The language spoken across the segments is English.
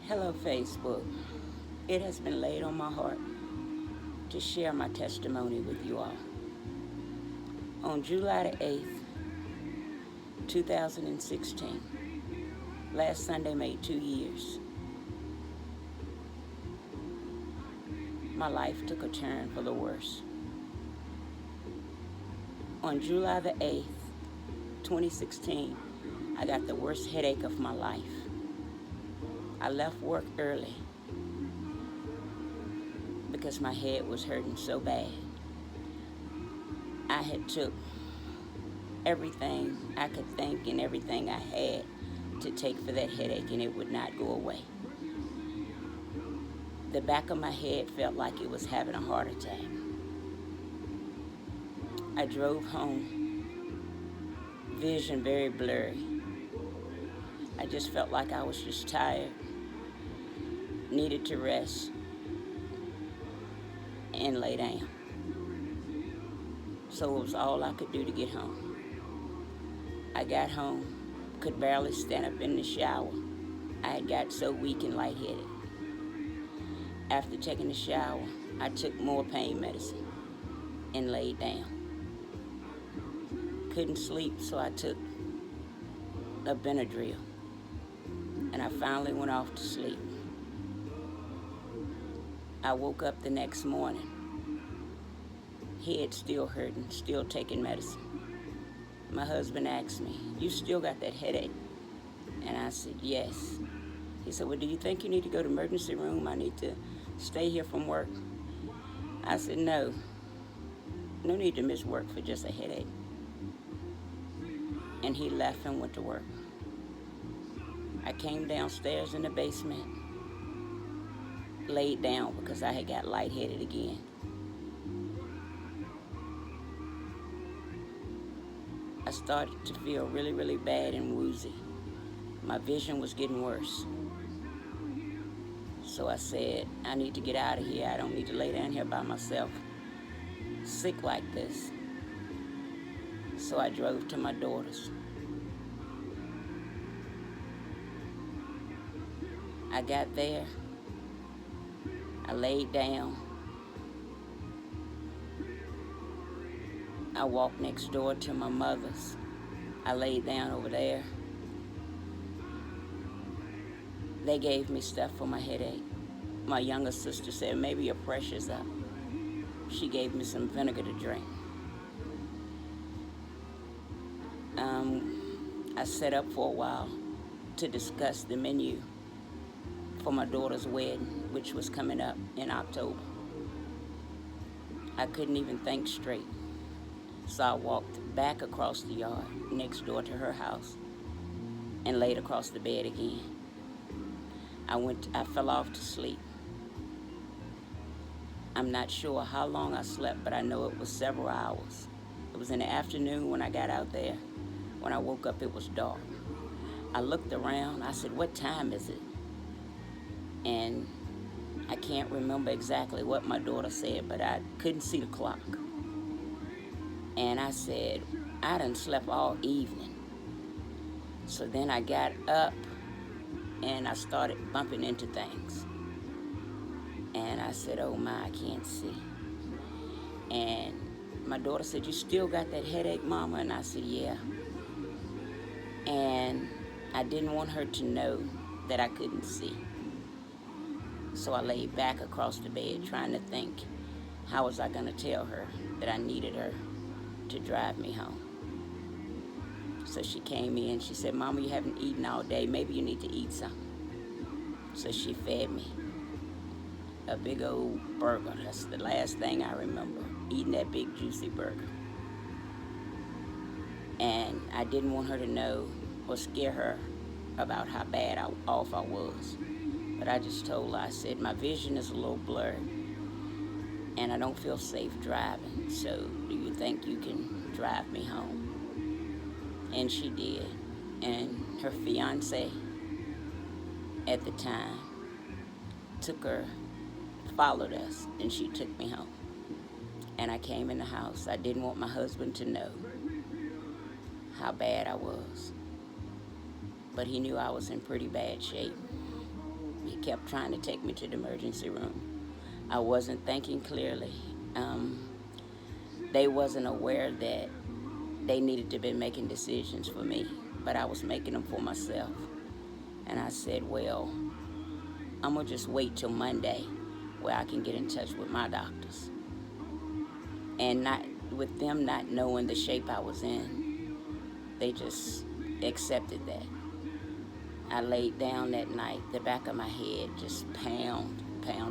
Hello, Facebook. It has been laid on my heart to share my testimony with you all. On July the 8th, 2016, last Sunday made 2 years, my life took a turn for the worse. On July the 8th, 2016, I got the worst headache of my life. I left work early because my head was hurting so bad. I had took everything I could think and everything I had to take for that headache, and it would not go away. The back of my head felt like it was having a heart attack. I drove home, vision very blurry. I just felt like I was just tired, needed to rest and lay down. So it was all I could do to get home. I got home, could barely stand up in the shower. I had got so weak and lightheaded. After taking the shower, I took more pain medicine and laid down. Couldn't sleep, so I took a Benadryl, and I finally went off to sleep. I woke up the next morning, head still hurting, still taking medicine. My husband asked me, "You still got that headache?" And I said, "Yes." He said, "Well, do you think you need to go to the emergency room? I need to stay here from work." I said, No need to miss work for just a headache." And he left and went to work. I came downstairs in the basement, laid down because I had got lightheaded again. I started to feel really, really bad and woozy. My vision was getting worse. So I said, I need to get out of here. I don't need to lay down here by myself, sick like this. So I drove to my daughter's. I got there. I laid down. I walked next door to my mother's. I laid down over there. They gave me stuff for my headache. My younger sister said, "Maybe your pressure's up." She gave me some vinegar to drink. I sat up for a while to discuss the menu for my daughter's wedding, which was coming up in October. I couldn't even think straight. So I walked back across the yard next door to her house and laid across the bed again. I fell off to sleep. I'm not sure how long I slept, but I know it was several hours. It was in the afternoon when I got out there. When I woke up, it was dark. I looked around. I said, "What time is it?" And I can't remember exactly what my daughter said, but I couldn't see the clock. And I said, "I done slept all evening." So then I got up and I started bumping into things. And I said, "Oh my, I can't see." And my daughter said, "You still got that headache, Mama?" And I said, "Yeah." And I didn't want her to know that I couldn't see. So I laid back across the bed trying to think, how was I going to tell her that I needed her to drive me home? So she came in. She said, "Mama, you haven't eaten all day. Maybe you need to eat something." So she fed me a big old burger. That's the last thing I remember, eating that big juicy burger. And I didn't want her to know or scare her about how bad off I was. But I just told her, I said, "My vision is a little blurred and I don't feel safe driving. So do you think you can drive me home?" And she did. And her fiance at the time followed us, and she took me home. And I came in the house. I didn't want my husband to know how bad I was, but he knew I was in pretty bad shape. He kept trying to take me to the emergency room. I wasn't thinking clearly. They wasn't aware that they needed to be making decisions for me, but I was making them for myself. And I said, well, I'm going to just wait till Monday where I can get in touch with my doctors. And not with them not knowing the shape I was in, they just accepted that. I laid down that night, the back of my head just pound.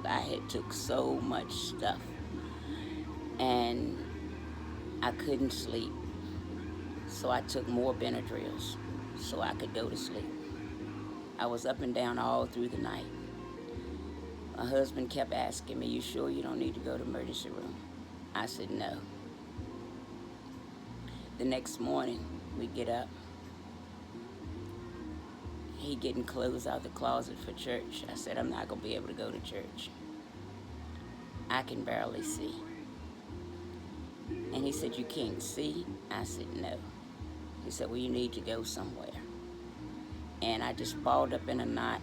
I had took so much stuff and I couldn't sleep. So I took more Benadryls so I could go to sleep. I was up and down all through the night. My husband kept asking me, you sure you don't need to go to the emergency room? I said, no. The next morning, we get up. He getting clothes out the closet for church. I said, I'm not going to be able to go to church. I can barely see. And he said, you can't see? I said, no. He said, well, you need to go somewhere. And I just balled up in a knot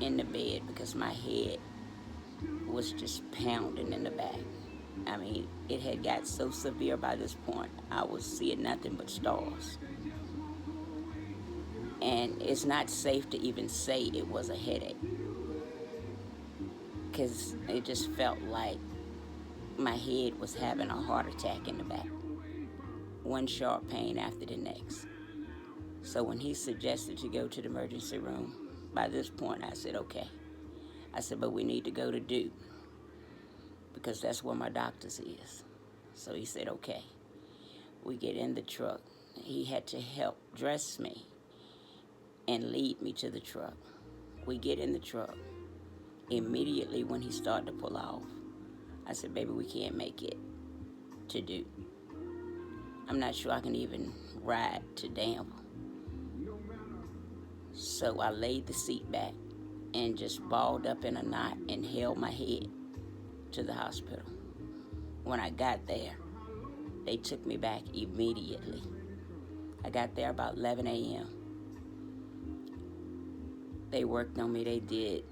in the bed because my head was just pounding in the back. I mean, it had got so severe by this point, I was seeing nothing but stars. And it's not safe to even say it was a headache, because it just felt like my head was having a heart attack in the back. One sharp pain after the next. So when he suggested to go to the emergency room, by this point I said, okay. I said, but we need to go to Duke, because that's where my doctor's is. So he said, okay. We get in the truck. He had to help dress me and lead me to the truck. We get in the truck. Immediately when he started to pull off, I said, baby, we can't make it to Duke. I'm not sure I can even ride to Danville. So I laid the seat back and just balled up in a knot and held my head to the hospital. When I got there, they took me back immediately. I got there about 11 a.m. They worked on me. They did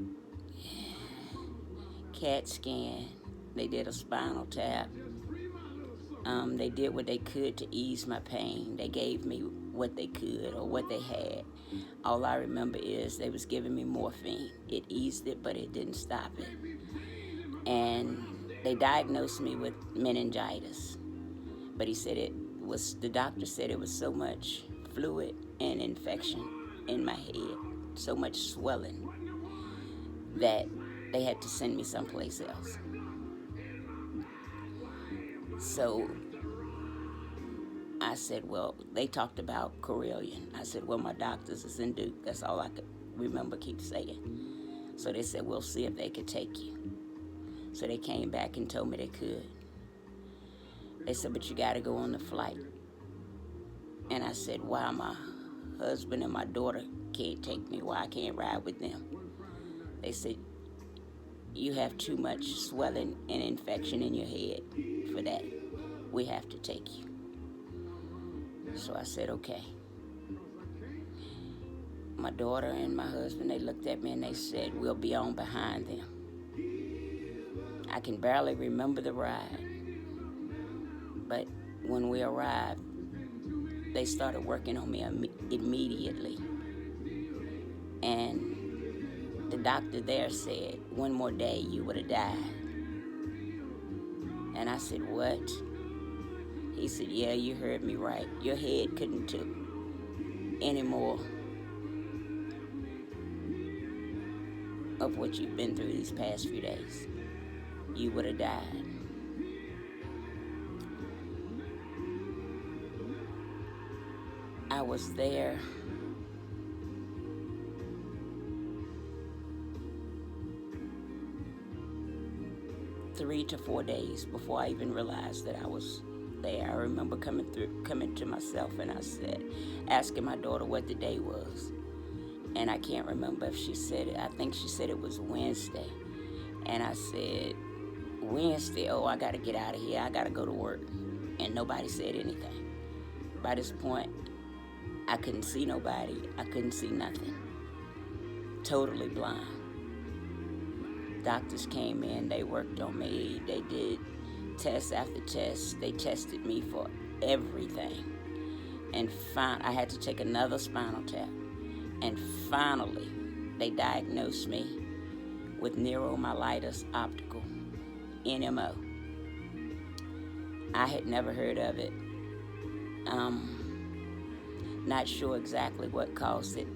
CAT scan. They did a spinal tap. They did what they could to ease my pain. They gave me what they could or what they had. All I remember is they was giving me morphine. It eased it, but it didn't stop it. And they diagnosed me with meningitis. But the doctor said it was so much fluid and infection in my head, so much swelling, that they had to send me someplace else. So I said, well, they talked about Corellian. I said, well, my doctor's is in Duke. That's all I could remember keep saying. So they said, we'll see if they could take you. So they came back and told me they could. They said, but you got to go on the flight. And I said, why my husband and my daughter can't take me? Why I can't ride with them? They said, you have too much swelling and infection in your head for that. We have to take you. So I said, okay. My daughter and my husband, they looked at me and they said, we'll be on behind them. I can barely remember the ride. But when we arrived, they started working on me immediately. And the doctor there said, one more day, you would have died. And I said, what? He said, yeah, you heard me right. Your head couldn't took any more of what you've been through these past few days. You would have died. I was there three to 4 days before I even realized that I was there. I remember coming to myself, and I said, asking my daughter what the day was. And I can't remember if she said it. I think she said it was Wednesday. And I said, Wednesday? Oh, I got to get out of here. I got to go to work. And nobody said anything. By this point, I couldn't see nobody. I couldn't see nothing. Totally blind. Doctors came in, they worked on me, they did test after test, they tested me for everything. And I had to take another spinal tap. And finally, they diagnosed me with neuromyelitis optica, NMO. I had never heard of it. Not sure exactly what caused it.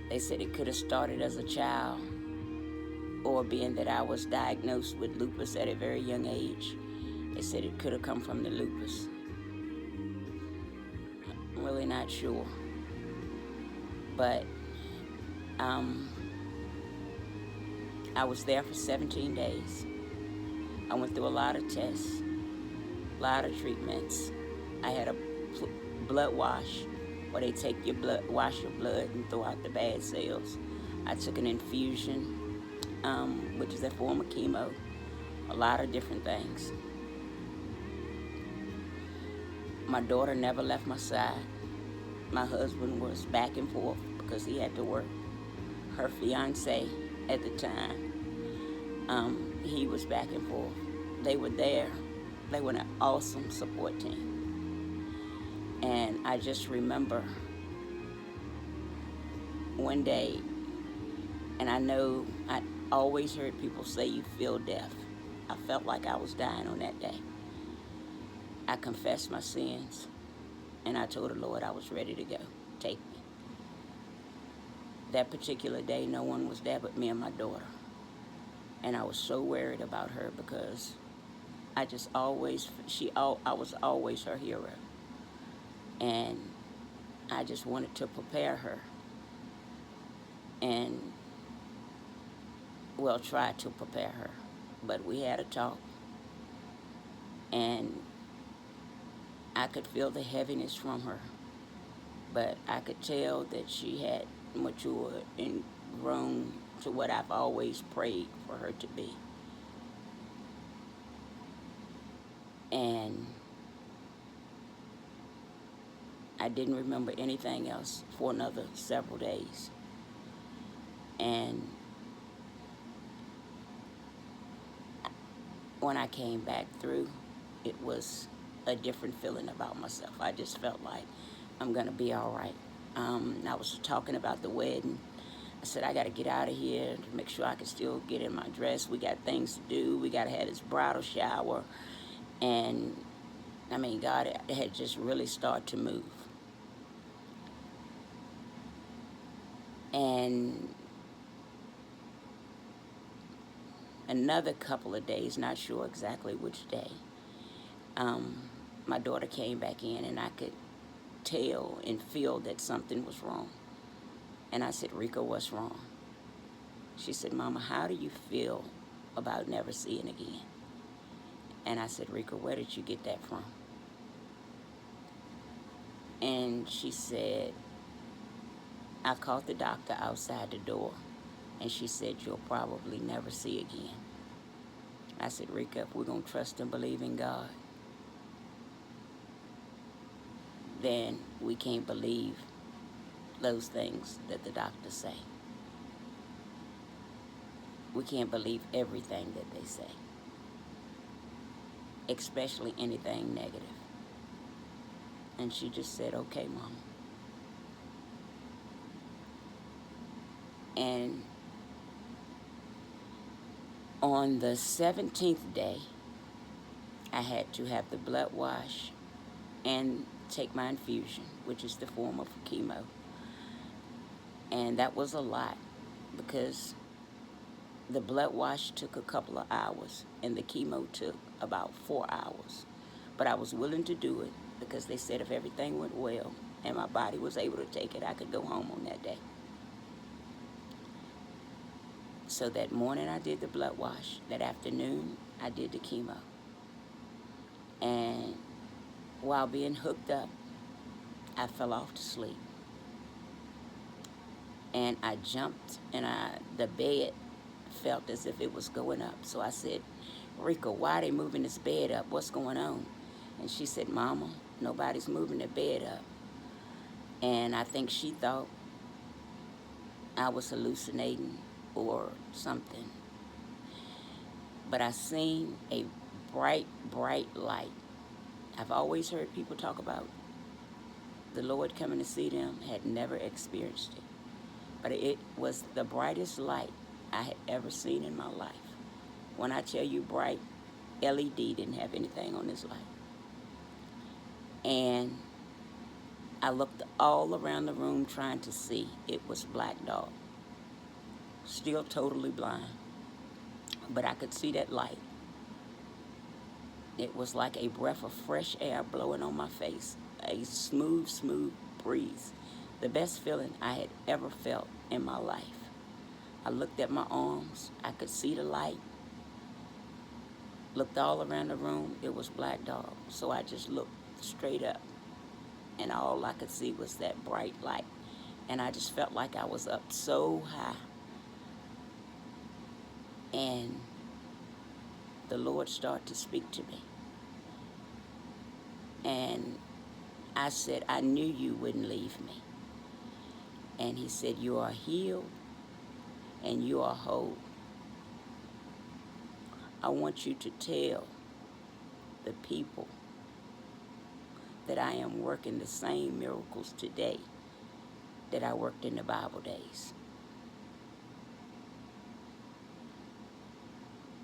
They said it could have started as a child, or being that I was diagnosed with lupus at a very young age, they said it could have come from the lupus. I'm really not sure. But I was there for 17 days. I went through a lot of tests, a lot of treatments. I had a blood wash where they take your blood, wash your blood and throw out the bad cells. I took an infusion, which is a form of chemo, a lot of different things. My daughter never left my side. My husband was back and forth because he had to work. Her fiance at the time, he was back and forth. They were there. They were an awesome support team. And I just remember one day, and I know I always heard people say you feel death. I felt like I was dying on that day. I confessed my sins, and I told the Lord I was ready to go. Take me. That particular day, no one was there but me and my daughter. And I was so worried about her because I was always her hero. And I just wanted to prepare her and, well, try to prepare her. But we had a talk, and I could feel the heaviness from her. But I could tell that she had matured and grown to what I've always prayed for her to be. And I didn't remember anything else for another several days. And when I came back through, it was a different feeling about myself. I just felt like I'm gonna be all right. I was talking about the wedding. I said, I got to get out of here to make sure I can still get in my dress. We got things to do. We got to have this bridal shower. And, I mean, God had just really started to move. And another couple of days, not sure exactly which day, my daughter came back in, and I could tell and feel that something was wrong. And I said, Rika, what's wrong? She said, Mama, how do you feel about never seeing again? And I said, Rika, where did you get that from? And she said, I caught the doctor outside the door, and she said, you'll probably never see again. I said, Rika, if we're going to trust and believe in God, then we can't believe those things that the doctors say. We can't believe everything that they say, especially anything negative. And she just said, okay, Mama. And on the 17th day, I had to have the blood wash and take my infusion, which is the form of chemo. And that was a lot because the blood wash took a couple of hours and the chemo took about 4 hours. But I was willing to do it because they said if everything went well and my body was able to take it, I could go home on that day. So that morning I did the blood wash. That afternoon I did the chemo. And while being hooked up, I fell off to sleep. And I jumped, and the bed felt as if it was going up. So I said, Rika, why are they moving this bed up? What's going on? And she said, Mama, nobody's moving the bed up. And I think she thought I was hallucinating or something. but I seen a bright, bright light. I've always heard people talk about the Lord coming to see them, had never experienced it. But it was the brightest light I had ever seen in my life. When I tell you bright, LED didn't have anything on this light. And I looked all around the room trying to see. It was black dog. Still totally blind. But I could see that light. It was like a breath of fresh air blowing on my face. A smooth, smooth breeze. The best feeling I had ever felt in my life. I looked at my arms. I could see the light. Looked all around the room. It was black dog. So I just looked straight up. And all I could see was that bright light. And I just felt like I was up so high. And the Lord started to speak to me. And I said, I knew you wouldn't leave me. And he said, you are healed and you are whole. I want you to tell the people that I am working the same miracles today that I worked in the Bible days.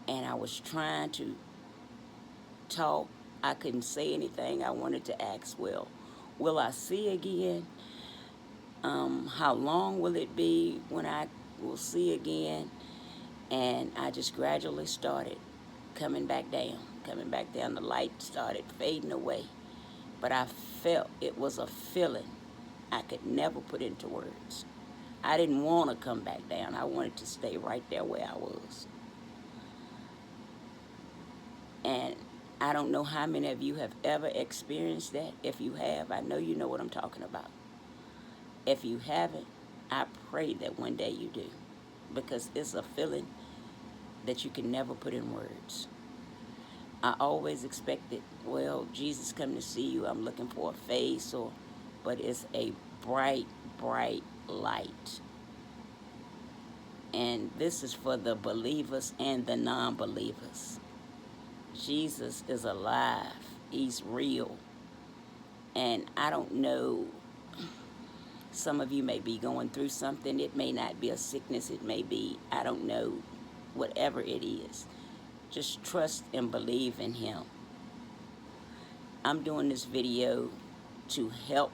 And I was trying to talk. I couldn't say anything. I wanted to ask, well, will I see again? How long will it be when I will see again? And I just gradually started coming back down. The light started fading away. But I felt, it was a feeling I could never put into words. I didn't want to come back down. I wanted to stay right there where I was. And I don't know how many of you have ever experienced that. If you have, I know you know what I'm talking about. If you haven't, I pray that one day you do. Because it's a feeling that you can never put in words. I always expected, well, Jesus coming to see you, I'm looking for a face, but it's a bright, bright light. And this is for the believers and the non-believers. Jesus is alive. He's real. And I don't know, some of you may be going through something. It may not be a sickness. It may be, I don't know, whatever it is. Just trust and believe in him. I'm doing this video to help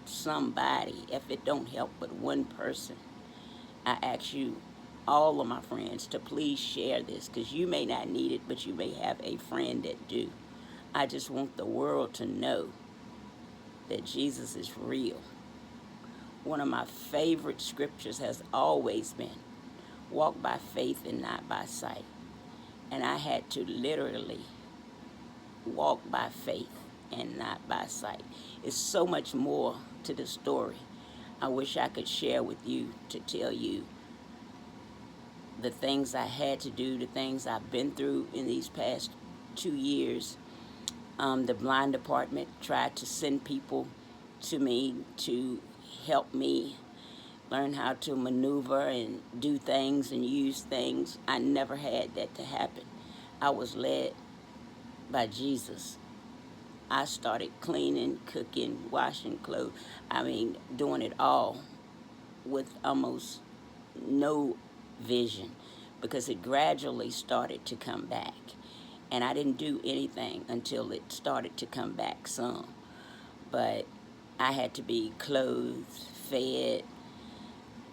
somebody. If it don't help but one person, I ask you, all of my friends, to please share this, because you may not need it, but you may have a friend that do. I just want the world to know that Jesus is real. One of my favorite scriptures has always been, walk by faith and not by sight. And I had to literally walk by faith and not by sight. It's so much more to the story. I wish I could share with you to tell you the things I had to do, the things I've been through in these past 2 years. The blind department tried to send people to me to help me learn how to maneuver and do things and use things. I never had that to happen. I was led by Jesus. I started cleaning, cooking, washing clothes. Doing it all with almost no vision, because it gradually started to come back. And I didn't do anything until it started to come back some. But I had to be clothed, fed,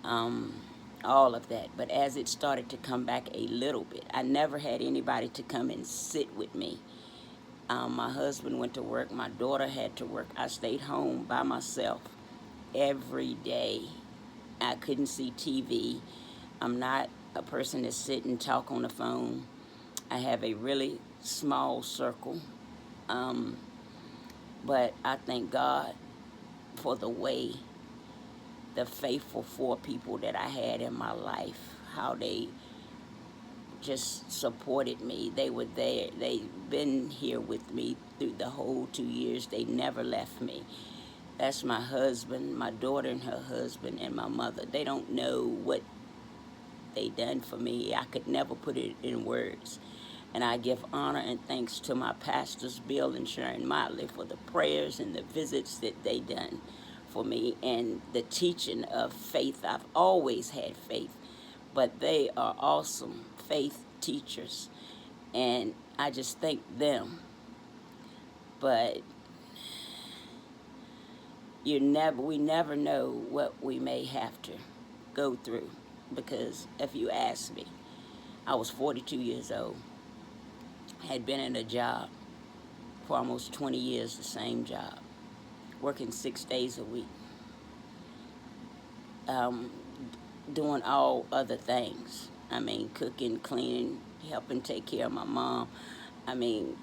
all of that. But as it started to come back a little bit, I never had anybody to come and sit with me. My husband went to work. My daughter had to work. I stayed home by myself every day. I couldn't see TV. I'm not a person that sit and talk on the phone. I have a really small circle. But I thank God for the way the faithful 4 people that I had in my life, how they just supported me. They were there. They've been here with me through the whole 2 years. They never left me. That's my husband, my daughter and her husband, and my mother. They don't know what they done for me. I could never put it in words. And I give honor and thanks to my pastors, Bill and Sharon Motley, for the prayers and the visits that they done for me and the teaching of faith. I've always had faith, but they are awesome faith teachers, and I just thank them. But we never know what we may have to go through, because if you ask me, I was 42 years old, had been in a job for almost 20 years, the same job, working 6 days a week, um, doing all other things. I mean, cooking, cleaning, helping take care of my mom. I mean,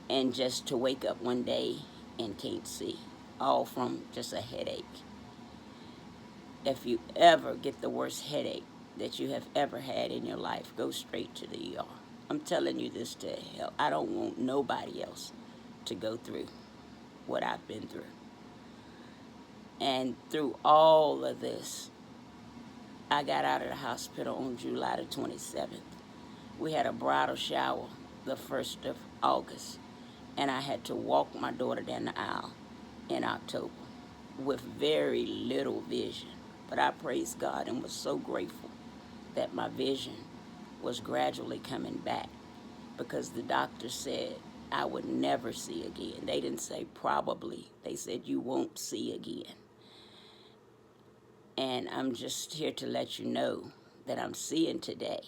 and just to wake up one day and can't see, all from just a headache. If you ever get the worst headache that you have ever had in your life, go straight to the ER. I'm telling you this to help. I don't want nobody else to go through what I've been through. And through all of this, I got out of the hospital on July the 27th. We had a bridal shower the 1st of August, and I had to walk my daughter down the aisle in October with very little vision. But I praised God and was so grateful that my vision was gradually coming back, because the doctor said I would never see again. They didn't say probably. They said you won't see again. And I'm just here to let you know that I'm seeing today.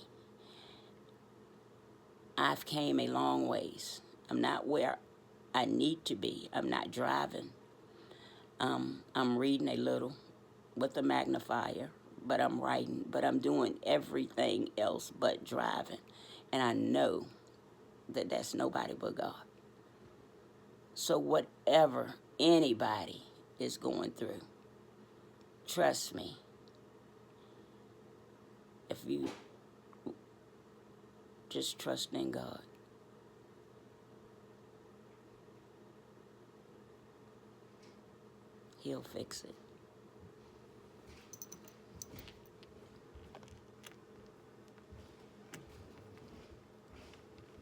I've came a long ways. I'm not where I need to be. I'm not driving. I'm reading a little with a magnifier, but I'm writing, but I'm doing everything else but driving. And I know that that's nobody but God. So whatever anybody is going through, trust me, if you just trust in God, He'll fix it.